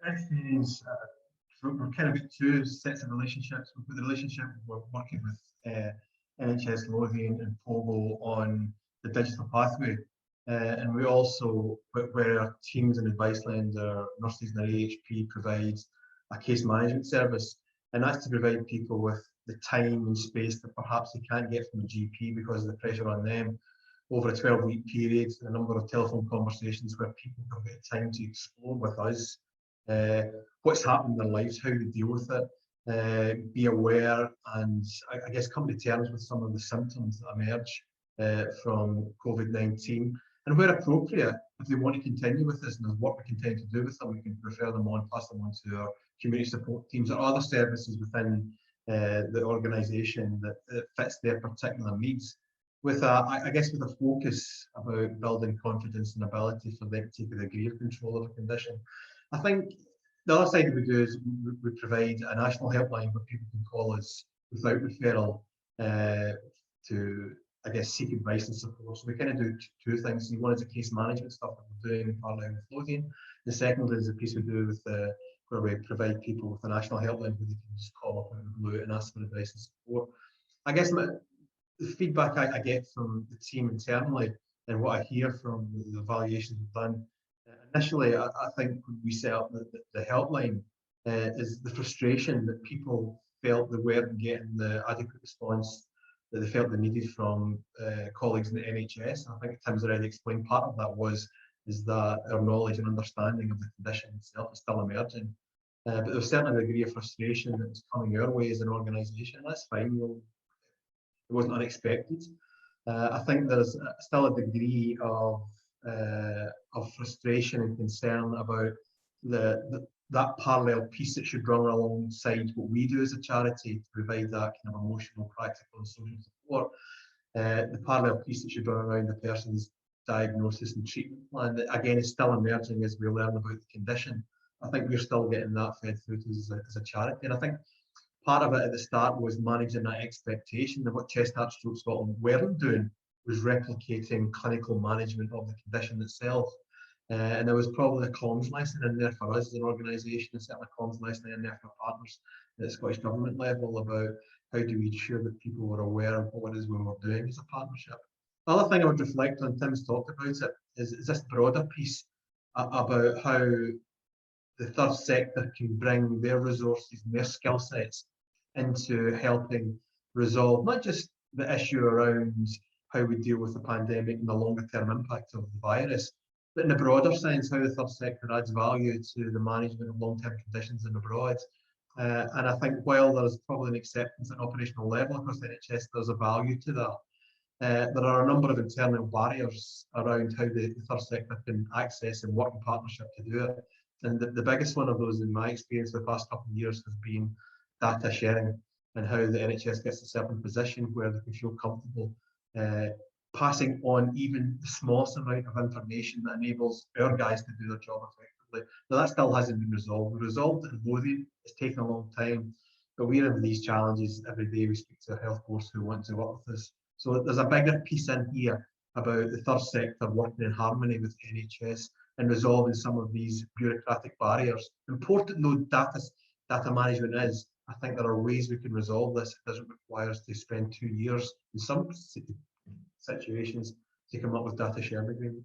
experience, we're kind of got two sets of relationships. We've got the relationship we're working with NHS Lothian and Pogo on the digital pathway. And we also, where our teams and advice lender, nurses and AHP provides a case management service. And that's to provide people with the time and space that perhaps they can't get from a GP because of the pressure on them over a 12-week period, a number of telephone conversations where people have got time to explore with us what's happened in their lives, how they deal with it, be aware, and I guess come to terms with some of the symptoms that emerge from COVID-19. And where appropriate, if they want to continue with this and there's work we continue to do with them, we can refer them on, pass them on to our community support teams or other services within the organisation that fits their particular needs. With I guess with a focus about building confidence and ability for them to take a degree of control of a condition. I think the other side we do is we provide a national helpline where people can call us without referral to, I guess, seek advice and support. So we kind of do two things. One is the case management stuff that we're doing in parallel with Lothian. The second is the piece we do with where we provide people with a national helpline where they can just call up out of the blue and ask for advice and support. I guess the feedback I get from the team internally and what I hear from the evaluations we've done, initially I think when we set up the helpline is the frustration that people felt they weren't getting the adequate response that they felt they needed from colleagues in the NHS. I think Tim's already explained part of that is that our knowledge and understanding of the condition itself is still emerging. But there's certainly a degree of frustration that was coming our way as an organisation. That's fine. It wasn't unexpected. I think there's still a degree of frustration and concern about that parallel piece that should run alongside what we do as a charity to provide that kind of emotional, practical and social support. The parallel piece that should run around the person's diagnosis and treatment plan that again is still emerging as we learn about the condition. I think we're still getting that fed through to us as a charity. And I think part of it at the start was managing that expectation. And what Chest Heart Stroke Scotland weren't doing was replicating clinical management of the condition itself. And there was probably a comms lesson in there for us as an organisation, and certainly a comms lesson in there for partners at the Scottish Government level about how do we ensure that people were aware of what it is we were doing as a partnership. The other thing I would reflect on, Tim's talked about it, is this broader piece about how the third sector can bring their resources and their skill sets into helping resolve not just the issue around how we deal with the pandemic and the longer term impact of the virus, but in the broader sense, how the third sector adds value to the management of long-term conditions in abroad. And I think while there's probably an acceptance at an operational level across the NHS, there's a value to that. There are a number of internal barriers around how the third sector can access and work in partnership to do it. And the biggest one of those, in my experience, the past couple of years has been data sharing and how the NHS gets itself in a position where they can feel comfortable passing on even the smallest amount of information that enables our guys to do their job effectively. Now, that still hasn't been resolved. We resolved it in Lothian. It's taken a long time, but we're in these challenges every day. We speak to a health force who want to work with us. So there's a bigger piece in here about the third sector working in harmony with NHS and resolving some of these bureaucratic barriers. Important though data management is, I think there are ways we can resolve this. It doesn't require us to spend 2 years in some situations to come up with data sharing agreement.